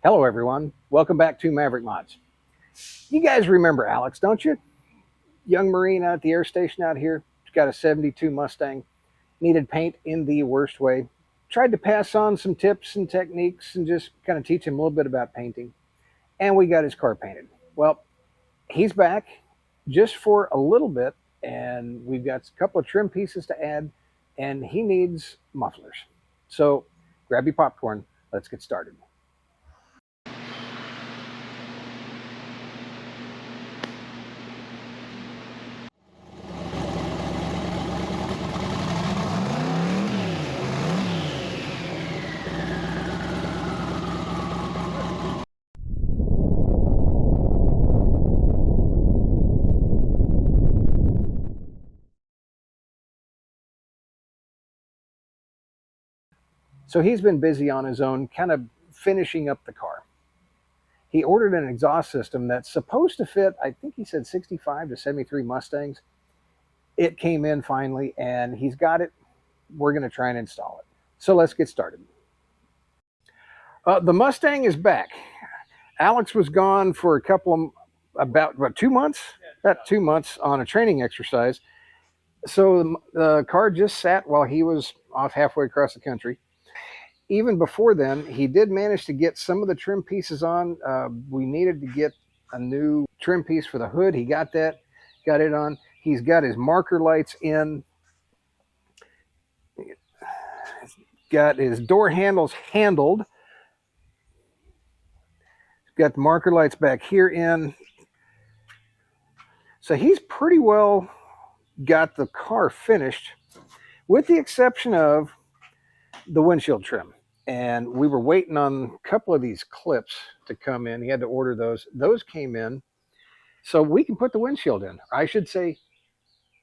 Hello everyone, welcome back to Maverick Mods. You guys remember Alex, don't you? Young Marine out at the air station out here. He's got a 72 Mustang, needed paint in the worst way. Tried to pass on some tips and techniques and just kind of teach him a little bit about painting. And we got his car painted. Well, he's back just for a little bit, and we've got a couple of trim pieces to add, and he needs mufflers. So grab your popcorn, let's get started. So he's been busy on his own, kind of finishing up the car. He ordered an exhaust system that's supposed to fit, I think he said 65 to 73 Mustangs. It came in finally, and he's got it. We're going to try and install it. So let's get started. The Mustang is back. Alex was gone for a couple of, about what, 2 months? About 2 months on a training exercise. So the car just sat while he was off halfway across the country. Even before then, he did manage to get some of the trim pieces on. We needed to get a new trim piece for the hood. He got that, got it on. He's got his marker lights in. Got his door handles handled. Got the marker lights back here in. So he's pretty well got the car finished, with the exception of the windshield trim. And we were waiting on a couple of these clips to come in. He had to order those. Those came in. So we can put the windshield in. I should say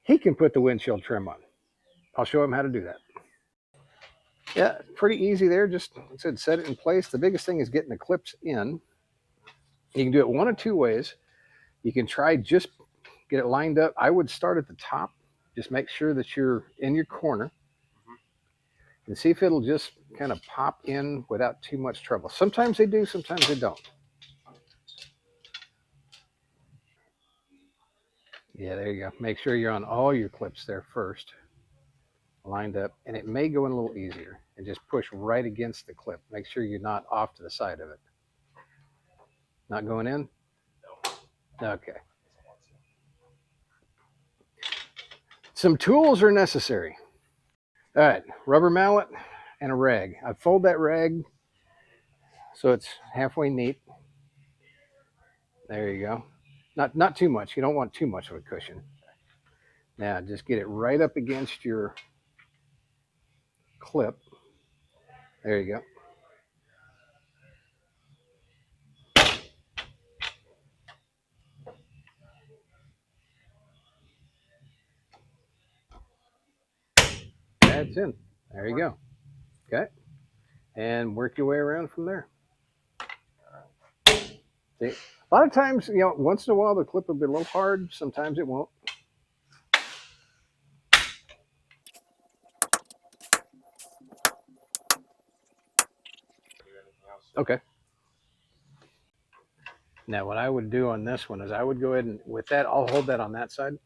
he can put the windshield trim on. I'll show him how to do that. Yeah, pretty easy there. Just, like I said, set it in place. The biggest thing is getting the clips in. You can do it one of two ways. You can try just get it lined up. I would start at the top. Just make sure that you're in your corner. And see if it'll just kind of pop in without too much trouble. Sometimes they do, sometimes they don't. Yeah, there you go. Make sure you're on all your clips there first, lined up, and it may go in a little easier. And just push right against the clip. Make sure you're not off to the side of it. Not going in? Okay. Some tools are necessary. All right, rubber mallet and a rag. I fold that rag so it's halfway neat. There you go. Not too much. You don't want too much of a cushion. Now just get it right up against your clip. There you go. That's in. There you go. Okay. And work your way around from there. See, a lot of times, once in a while the clip will be a little hard. Sometimes it won't. Okay. Now what I would do on this one is I would go ahead and, with that, I'll hold that on that side.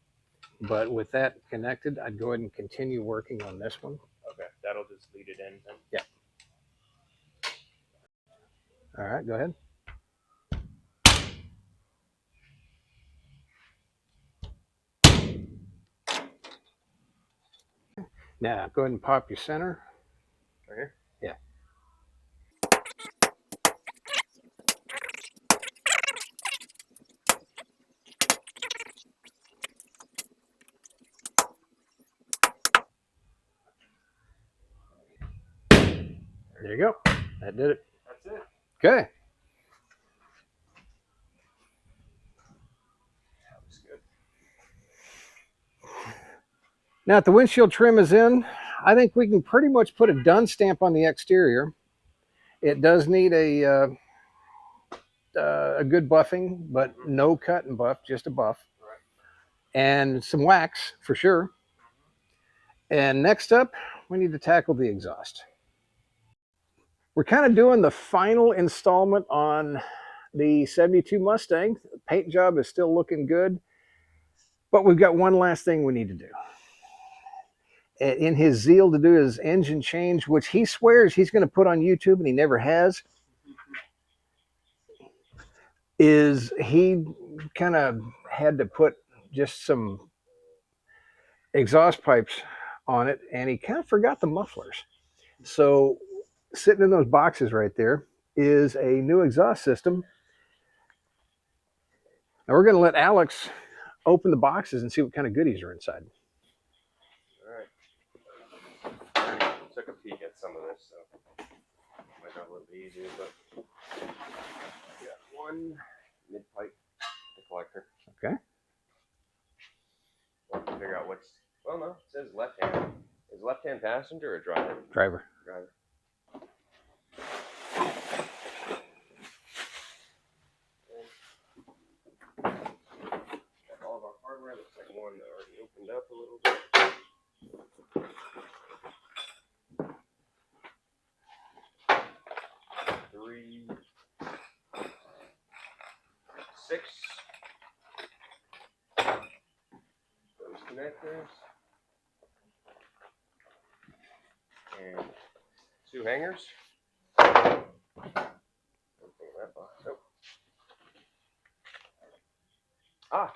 But with that connected, I'd go ahead and continue working on this one. Okay, that'll just lead it in then. Yeah. All right, go ahead. Now go ahead and pop your center. Right here? Yeah. There you go. That did it. That's it. Okay. That looks good. Now that the windshield trim is in, I think we can pretty much put a done stamp on the exterior. It does need a good buffing, but no cut and buff, just a buff. Right. And some wax for sure. And next up, we need to tackle the exhaust. We're kind of doing the final installment on the 72 Mustang. The paint job is still looking good, but we've got one last thing we need to do. In his zeal to do his engine change, which he swears he's going to put on YouTube and he never has, is he kind of had to put just some exhaust pipes on it, and he kind of forgot the mufflers. So sitting in those boxes right there is a new exhaust system. Now we're going to let Alex open the boxes and see what kind of goodies are inside. All right. Took a peek at some of this, so might not look easy, but we got one mid pipe, the collector. Okay. We'll have to figure out what's. Well, no, it says left hand. Is left hand passenger or driver? Driver. Driver. Got all of our hardware. Looks like one that already opened up a little bit. Three, 6. Those connectors. And 2 hangers. Open that box. Oh. Ah,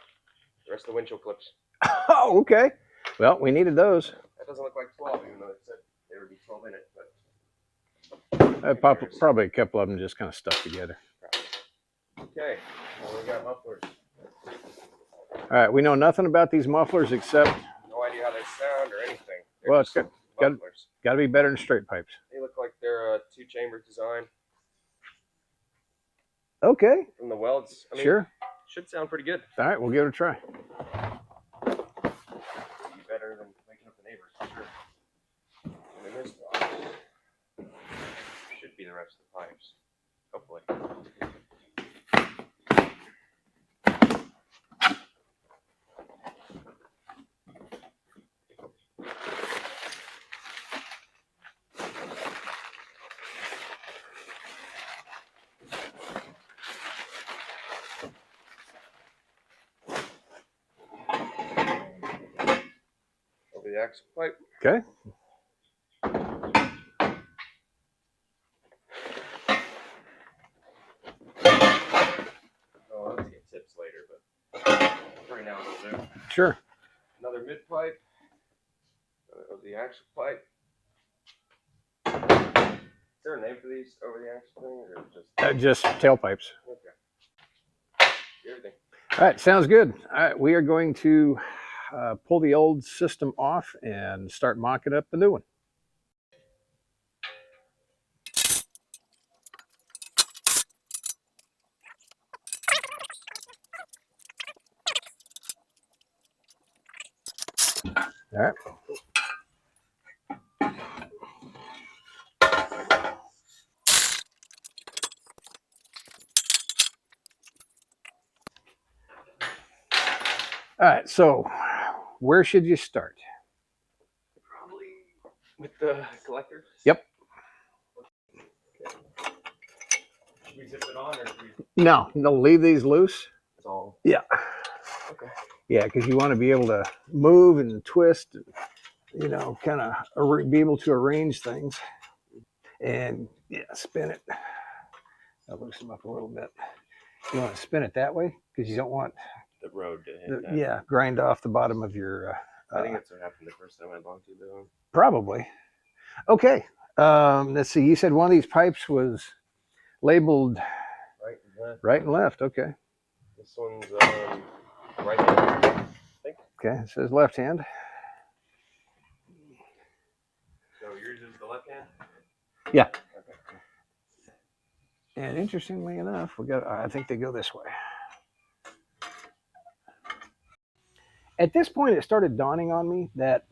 the rest of the windshield clips. Oh, okay. Well, we needed those. That doesn't look like 12, even though it said there would be 12 in it. But Probably a couple of them just kind of stuck together. okay, well, we got mufflers. All right, we know nothing about these mufflers except, No idea how they sound or anything. They're well, it's just got mufflers. to be better than straight pipes. They look like they're a 2-chamber design Okay, from the welds. I mean, sure. should sound pretty good. All right, we'll give it a try. Be better than waking up the neighbors, for sure. And in this box should be the rest of the pipes, hopefully. Over the axle pipe. Okay. Oh, let's get tips later, but right now it'll do. Sure. Another mid pipe. Over the axle pipe. Is there a name for these over the axle thing, or just? Just tailpipes. Okay. Everything. All right, sounds good. All right, we are going to pull the old system off and start mocking up the new one. All right. All right, so where should you start? Probably with the collectors. Yep. Okay. Should we zip it on, or should we? No, leave these loose. It's all. Yeah. Okay. Yeah, because you want to be able to move and twist, and, you know, kind of be able to arrange things. And yeah, spin it. I'll loosen them up a little bit. You want to spin it that way because you don't want The road to hit that. yeah, grind off the bottom of your. I think that's what happened the first time I logged to the. Probably. Okay. Let's see. You said one of these pipes was labeled Right and left. right and left. Okay. This one's right hand, I think. Okay. It says left hand. So yours is the left hand? Yeah. Okay. And interestingly enough, I think they go this way. At this point, it started dawning on me that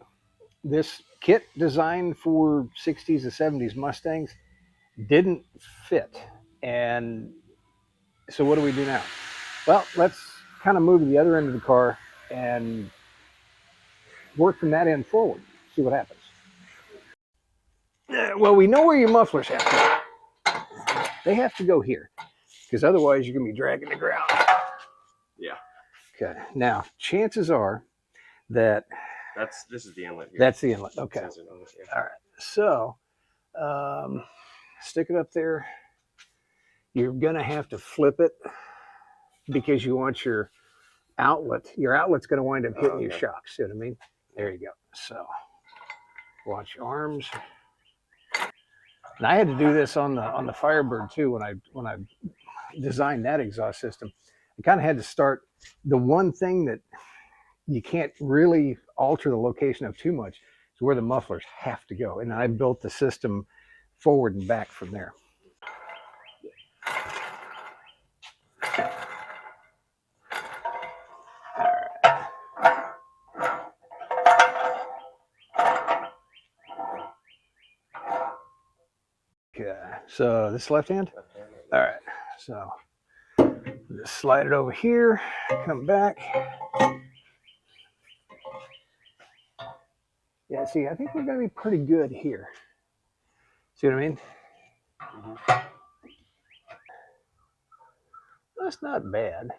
this kit designed for 60s and 70s Mustangs didn't fit. And so what do we do now? Well, let's kind of move to the other end of the car and work from that end forward, see what happens. Well, we know where your mufflers have to be. They have to go here because otherwise you're going to be dragging the ground. Yeah. Okay. Now, chances are that this is the inlet here. that's the inlet. Okay. It says it on it, yeah. All right. So, stick it up there. You're going to have to flip it because you want your outlet. Your outlet's going to wind up hitting your shocks. See what I mean? There you go. So, watch your arms. And I had to do this on the Firebird too when I designed that exhaust system. I kind of had to start. The one thing that you can't really alter the location of too much is where the mufflers have to go, and I built the system forward and back from there. Okay, so this left hand. All right, so just slide it over here, come back. Yeah, see, I think we're going to be pretty good here. See what I mean? Mm-hmm. That's not bad.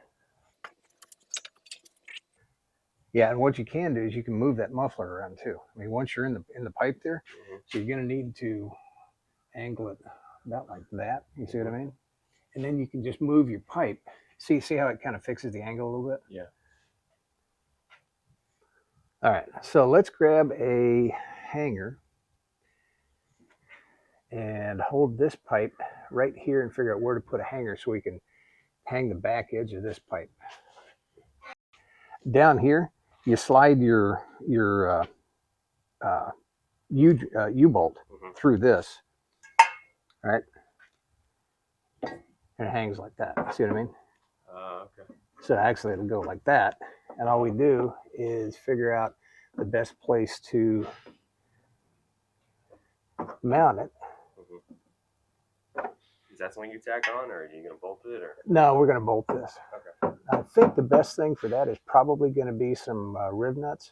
Yeah, and what you can do is you can move that muffler around too. I mean, once you're in the pipe there, so you're going to need to angle it about like that. You see what I mean? And then you can just move your pipe. See how it kind of fixes the angle a little bit? Yeah. All right, so let's grab a hanger and hold this pipe right here and figure out where to put a hanger so we can hang the back edge of this pipe. Down here, you slide your U-bolt through this, right? And it hangs like that. See what I mean? Okay. So actually it'll go like that. And all we do is figure out the best place to mount it. Is that something you tack on, or are you going to bolt it? Or? No, we're going to bolt this. Okay. I think the best thing for that is probably going to be some rib nuts.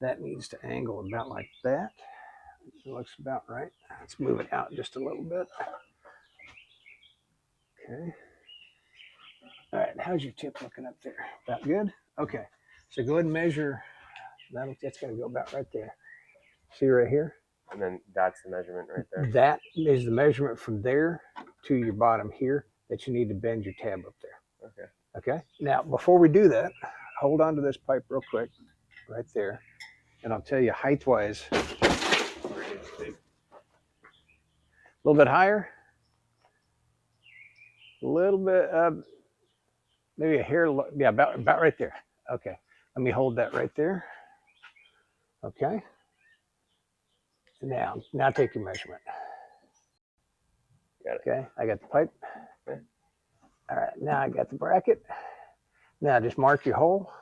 That needs to angle about like that. It looks about right. Let's move it out just a little bit. Okay. All right, how's your tip looking up there? About good? Okay. So go ahead and measure. That's going to go about right there. See right here? And then that's the measurement right there. That is the measurement from there to your bottom here that you need to bend your tab up there. Okay. Okay. Now, before we do that, hold on to this pipe real quick, right there. And I'll tell you height-wise. A little bit higher. A little bit, maybe a hair, yeah, about right there. Okay. Let me hold that right there. Okay. Now take your measurement. Got it. Okay, I got the pipe. Okay. All right, now I got the bracket. Now just mark your hole.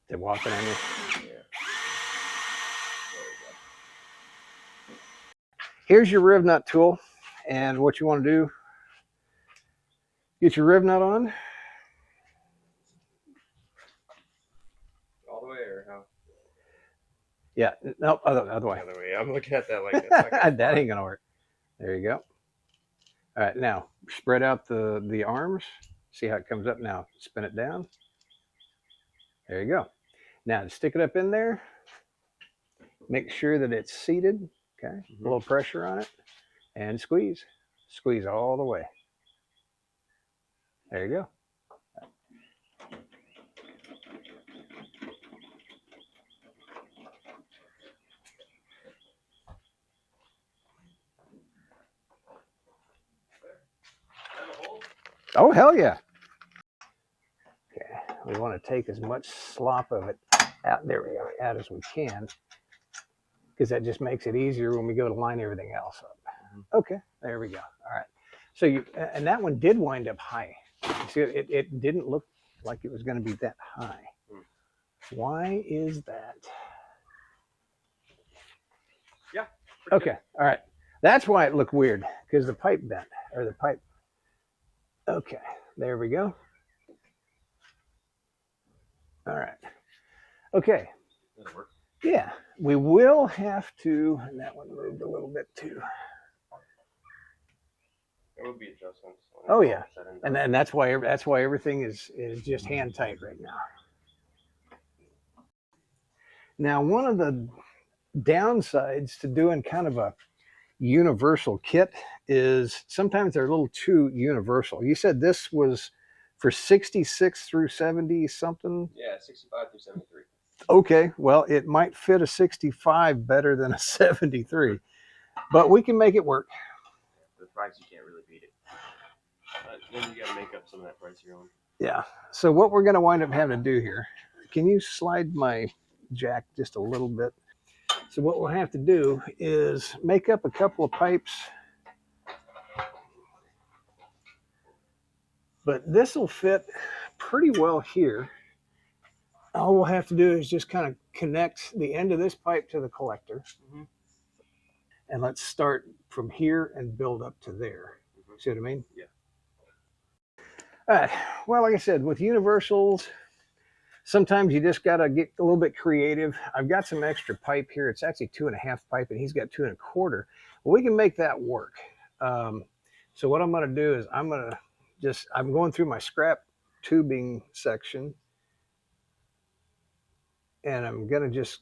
They're walking on you. Yeah. Here's your riv nut tool, and what you want to do, get your riv nut on. All the way, or how? Yeah, no, other way. The other way. I'm looking at that like this. That ain't gonna work. There you go. All right, now spread out the arms. See how it comes up now. Spin it down. There you go. Now stick it up in there. Make sure that it's seated. Okay, a little pressure on it, and squeeze. Squeeze all the way. There you go. Oh, hell yeah. Okay, we want to take as much slop of it out, there we go, out as we can, because that just makes it easier when we go to line everything else up. Okay, there we go. All right. So and that one did wind up high. You see, it didn't look like it was going to be that high. Why is that? Yeah. Okay, good. all right. That's why it looked weird, because the pipe bent, or the pipe. Okay, there we go. All right. Okay. That'll work. Yeah, we will have to, and that one moved a little bit too. There will be adjustments. Oh yeah, And and that's why everything is just hand tight right now. Now, one of the downsides to doing kind of a universal kit is sometimes they're a little too universal. You said this was for 66 through 70 something? Yeah, 65 through 73. Okay, well, it might fit a 65 better than a 73, but we can make it work. For the price, you can't really beat it. Then you got to make up some of that price you're on. Yeah, so what we're going to wind up having to do here, can you slide my jack just a little bit? So what we'll have to do is make up a couple of pipes, but this will fit pretty well here. All we'll have to do is just kind of connect the end of this pipe to the collector. Mm-hmm. And let's start from here and build up to there. Mm-hmm. See what I mean? Yeah. All right. Well, like I said, with universals, sometimes you just got to get a little bit creative. I've got some extra pipe here. It's actually 2.5 pipe, and he's got 2.25. Well, we can make that work. So what I'm going to do is I'm going through my scrap tubing section, and I'm going to just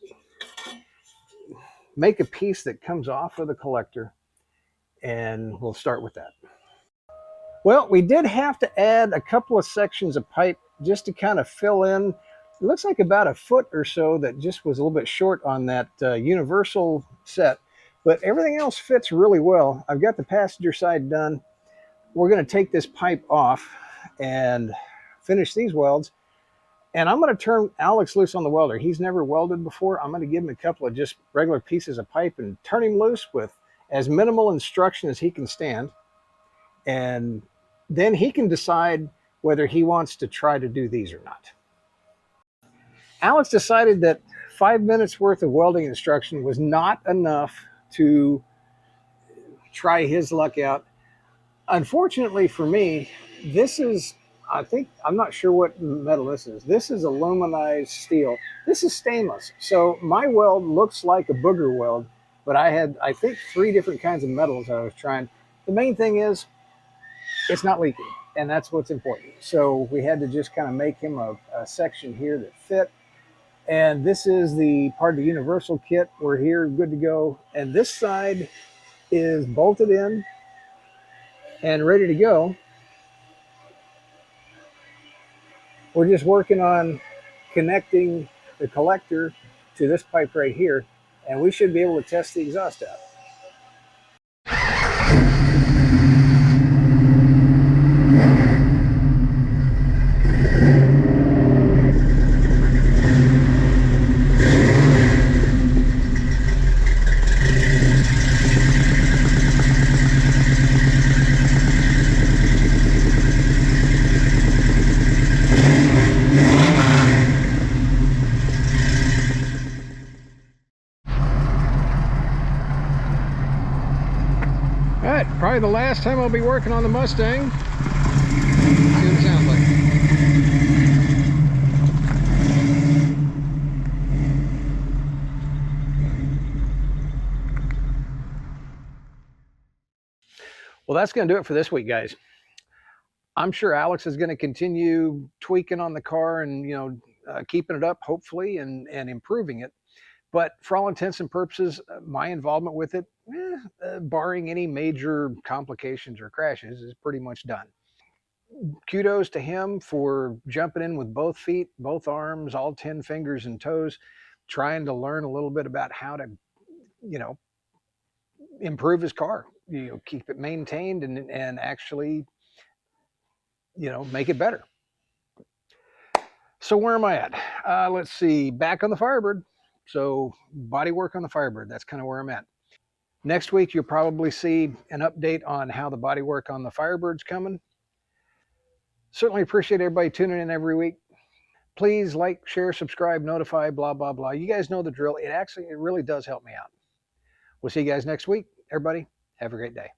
make a piece that comes off of the collector, and we'll start with that. Well, we did have to add a couple of sections of pipe just to kind of fill in. It looks like about a foot or so that just was a little bit short on that universal set, but everything else fits really well. I've got the passenger side done. We're going to take this pipe off and finish these welds. And I'm going to turn Alex loose on the welder. He's never welded before. I'm going to give him a couple of just regular pieces of pipe and turn him loose with as minimal instruction as he can stand. And then he can decide whether he wants to try to do these or not. Alex decided that 5 minutes worth of welding instruction was not enough to try his luck out. Unfortunately for me, this is, I'm not sure what metal this is. This is aluminized steel. This is stainless. So my weld looks like a booger weld, but I had, I think, 3 different kinds of metals I was trying. The main thing is it's not leaking, and that's what's important. So we had to just kind of make him a section here that fit. And this is the part of the universal kit. We're here, good to go. And this side is bolted in and ready to go. We're just working on connecting the collector to this pipe right here, and we should be able to test the exhaust out. All right, probably the last time I'll be working on the Mustang. See what it sounds like. Well, that's going to do it for this week, guys. I'm sure Alex is going to continue tweaking on the car and, keeping it up, hopefully, and improving it. But for all intents and purposes, my involvement with it, barring any major complications or crashes, is pretty much done. Kudos to him for jumping in with both feet, both arms, all 10 fingers and toes, trying to learn a little bit about how to, improve his car, keep it maintained and actually, make it better. So where am I at? Let's see, back on the Firebird. So body work on the Firebird, that's kind of where I'm at. Next week, you'll probably see an update on how the body work on the Firebird's coming. Certainly appreciate everybody tuning in every week. Please like, share, subscribe, notify, blah, blah, blah. You guys know the drill. It really does help me out. We'll see you guys next week. Everybody, have a great day.